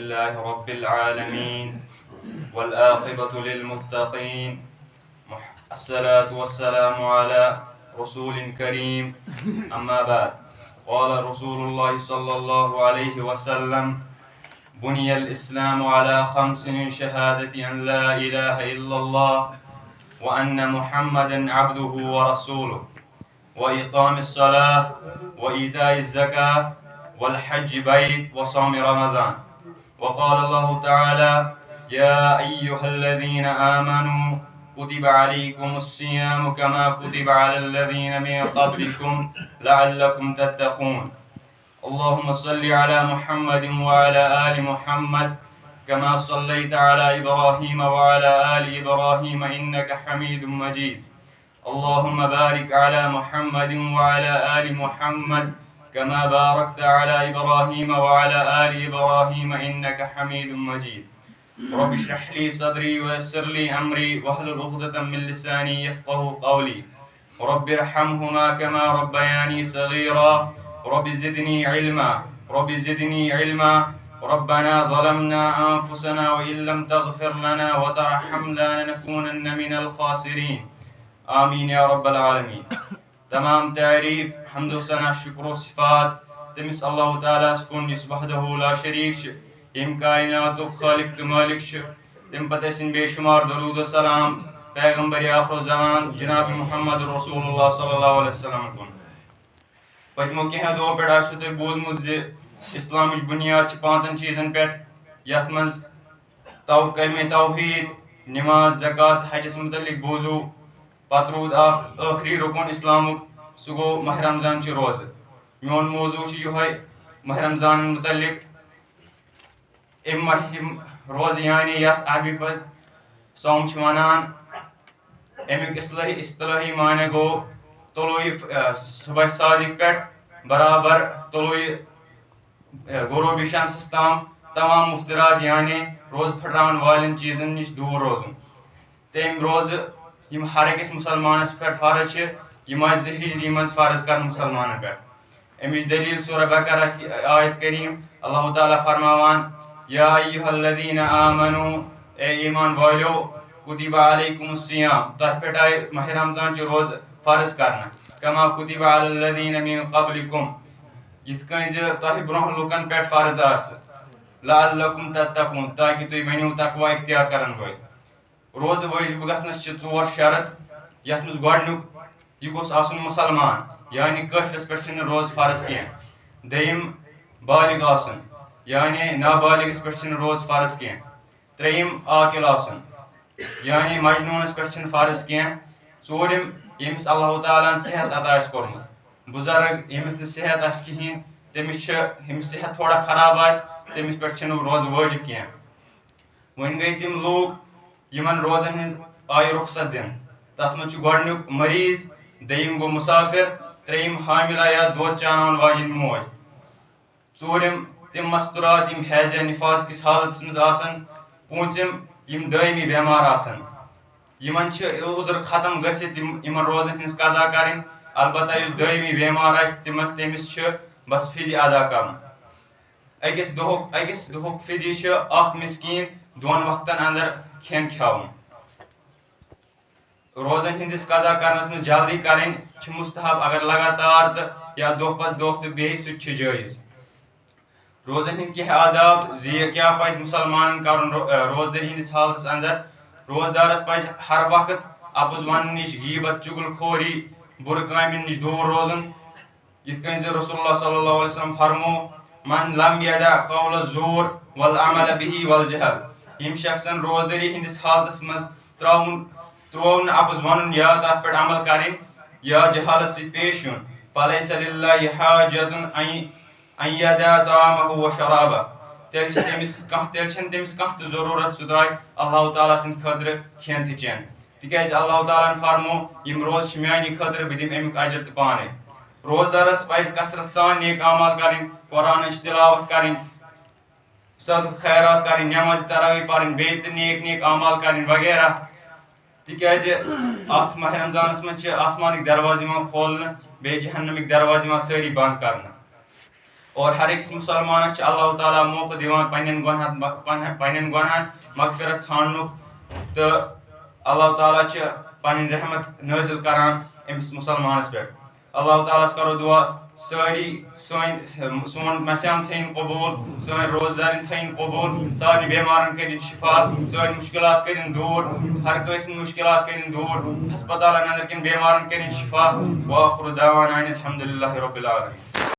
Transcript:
لله رب العالمين والآقبة للمتقين الصلاة والسلام على رسول كريم أما بعد قال رسول الله صلى الله عليه وسلم بني الإسلام على 5 شهادة أن لا إله إلا الله وأن محمدا عبده ورسوله وإقام الصلاة وإيتاء الزكاة والحج بيت وصوم رمضان. وقال الله تعالى يا أيها الذين آمنوا كتب عليكم الصيام كما كتب على الذين من قبلكم لعلكم تتقون. اللهم صل على محمد وعلى آل محمد كما صليت على إبراهيم وعلى آل إبراهيم إنك حميد مجيد. اللهم بارك على محمد وعلى آل محمد كما باركت على إبراهيم وعلى آل إبراهيم إنك حميد مجيد. رب اشرح لي صدري ويسر لي أمري واحلل عقدة من لساني يفقهوا قولي. رب ارحمهما كما ربياني صغيرا. رب زدني علما. رب زدني علما. ربنا ظلمنا أنفسنا وإن لم تغفر لنا وترحمنا لنكونن من الخاسرين. آمین یا رب العالمین. تمام تعریف حمد و ثنا شکر و صفات تمس اللہ تعالیٰ کن یس وحدہ لا شریک یم کائنات خالق تو مالک تم پتہ سن بے شمار درود و سلام پیغمبر آخر زمان جناب محمد رسول اللہ صلی اللہ علیہ وسلم کن. پتمو کینٛہہ دۄہو پٮ۪ٹھ آسوٕ تۄہہِ بوٗزمُت زِ اِسلامٕچ بُنیاد چھِ 5 چیٖزن پٮ۪ٹھ یتھ منٛز کلمہ توحید نماز زکات حجس متعلق بوٗزوٗ. پتہٕ روٗد اکھ ٲخری رُکُن اسلامُک سُہ گوٚو ماہ رمضان چہِ روزٕ. میون موضوٗع چھُ یِہوٚے ماہ رمضانن متعلق. اَمہِ ماہ روزٕ یعنی یتھ عربی پٲٹھۍ صوم چھِ ونان امیُک اصطلاحی معنی گوٚو طلوع صبح صادق پٮ۪ٹھ برابر طلوع غروب شمسس تام تمام مفترات یعنی روز پھٹراون والٮ۪ن چیٖزن نِش دوٗر روزُن. تٔمۍ روزٕ یم ہر أکِس مسلمانس پٮ۪ٹھ فرض چھِ یم آیہِ 2 ہجری منٛز فرض کرنہٕ مسلمانن پٮ۪ٹھ. امِچ دلیٖل سورہ بقرہ کی آیت کریم اللہ تعالیٰ فرماوان یا ایھا الذین آمنوا اے ایمان والیو کتب علیکم الصیام تۄہہِ پٮ۪ٹھ آیہِ ماہ رمضان چہِ روزٕ فرض کرنہٕ کما کتب علی الذین من قبلکم یِتھ کٔنۍ زِ تۄہہِ برونٛہہ لُکن پٮ۪ٹھ فرض آسہِ لعلکم تتقون تاکہِ تُہۍ بٔنِو تقوا اختیار کرن وٲلۍ. روزٕ وٲجب گژھنس چھِ 4 شرط یتھ منٛز گۄڈنیُک یہِ گوٚژھ آسُن مُسلمان یعنی کٲفرس پٮ۪ٹھ چھِنہٕ روزٕ فرض کینٛہہ. دوٚیِم بالغ آسُن یعنی نابالغس پٮ۪ٹھ چھِنہٕ روزٕ فرض کینٛہہ. ترٛیٚیِم عاقل آسُن یعنی مجنوٗنس پٮ۪ٹھ چھِنہٕ فرض کینٛہہ. ژوٗرِم ییٚمِس اللہ تعالیٰ ہن صحت عطا آسہِ کوٚرمُت. بُزرگ ییٚمِس نہٕ صحت آسہِ کِہینۍ ییٚمِس صحت تھوڑا خراب آسہِ تٔمِس پٮ۪ٹھ چھِنہٕ روزٕ وٲجب کینٛہہ. وۄنۍ گٔے تِم لوٗکھ یمن روزن ہٕنٛز آیہِ رخصت دِنہٕ. تتھ منٛز چھُ گۄڈنیُک مریض دوٚیِم گوٚو مُسافر ترٛیٚیِم حاملہ یا دۄد چاوناون واجیٚنۍ موج. ژوٗرِم تِم مستورات یم حیض یا نفاس کِس حالتس منٛز آسن. پوٗژِم یم دٲیمی بٮ۪مار آسن. یمن چھِ عُذر ختم گٔژھِتھ یمن روزن ہٕنٛز قضا کرٕنۍ. البتہ یُس دٲیمی بٮ۪مار آسہِ تٔمِس چھُ بس فِدیہ ادا کرُن. أکِس دۄہُک فِدیہ چھُ 1 مسکیٖن 2 وقتن اندر کھٮ۪ن کھیاوُن. روزن ہندس قضا کرنس منٛز جلدی کرٕنۍ چھِ مستحب اگر لگاتار تہٕ یا دۄہ پتہٕ دۄہ تہٕ بیٚیہِ سُہ تہِ چھُ جٲیز. روزن ہٕنٛدۍ کینٛہہ آداب زِ کیٛاہ پزِ مُسلمانن کرُن روزدٲری ہٕنٛدس حالتس اندر. روزدارس پزِ ہر وقت اپُز وننہٕ نِش غیبت چُغل خوری بُرٕ کامٮ۪ن نِش دوٗر روزُن. یِتھ کٔنۍ زِ رسول اللہ صلی اللہ علیہ وسلم فرموو من لم یدع قول الزور والعمل به والجہل. ییٚمہِ شخصن روزدٲری ہٕنٛدس حالتس منٛز ترٛوو نہٕ اپُز ونُن یا تتھ پٮ۪ٹھ عمل کرٕنۍ یا جہالت سۭتۍ پیش یُن فلیس للہ حاجۃ ان یدع طعامہ وشرابہ. تیٚلہِ چھنہٕ تٔمِس کانٛہہ تہِ ضروٗرت سُہ ترٛاوِ اللہ تعالیٰ سٕنٛدِ خٲطرٕ کھٮ۪ن تہٕ چٮ۪ن. تِکیٛازِ اللہ تعالیٰ ہن فرموو یِم روزٕ چھِ میانہِ خٲطرٕ بہٕ دِمہٕ امیُک اجر تہِ پانے. روزدارس پزِ کثرت سان نیک اعمال کرٕنۍ قرآنٕچ تلاوت کرٕنۍ صدقہٕ خیرات کرٕنۍ نماز تراویح پرٕنۍ بیٚیہِ تہِ نیک اعمال کرٕنۍ وغیرہ. تِکیٛازِ اتھ ماہ رمضانس منٛز چھِ آسمانٕکۍ دروازٕ یِوان کھولنہٕ بیٚیہِ جہنمٕکۍ دروازٕ یِوان سٲری بنٛد کرنہٕ. اور ہر أکِس مسلمانس چھُ اللہ تعالیٰ موقع دِوان پننٮ۪ن گۄنہن مغفرت ژھانڈنُک تہٕ اللہ تعالیٰ چھُ پنٕنۍ رحمت نٲزِل کران أمِس مسلمانس پٮ۪ٹھ. اللہ تعالیٰ ہس کرو دعا سٲری سون مسیان تھٲیِن قبوٗل, سٲنۍ روزدارن تھٲیِن قبوٗل, سارنٕے بٮ۪مارن کٔرِنۍ شفا, سٲنۍ مُشکلات کٔرِنۍ دوٗر, ہر کٲنٛسہِ ہٕنٛدۍ مُشکلات کٔرِنۍ دوٗر, ہسپتالن انٛدر کٮ۪ن بٮ۪مارن کٔرِنۍ شفا. وآخر دعوانا ان الحمدُ للہ رب العالمین.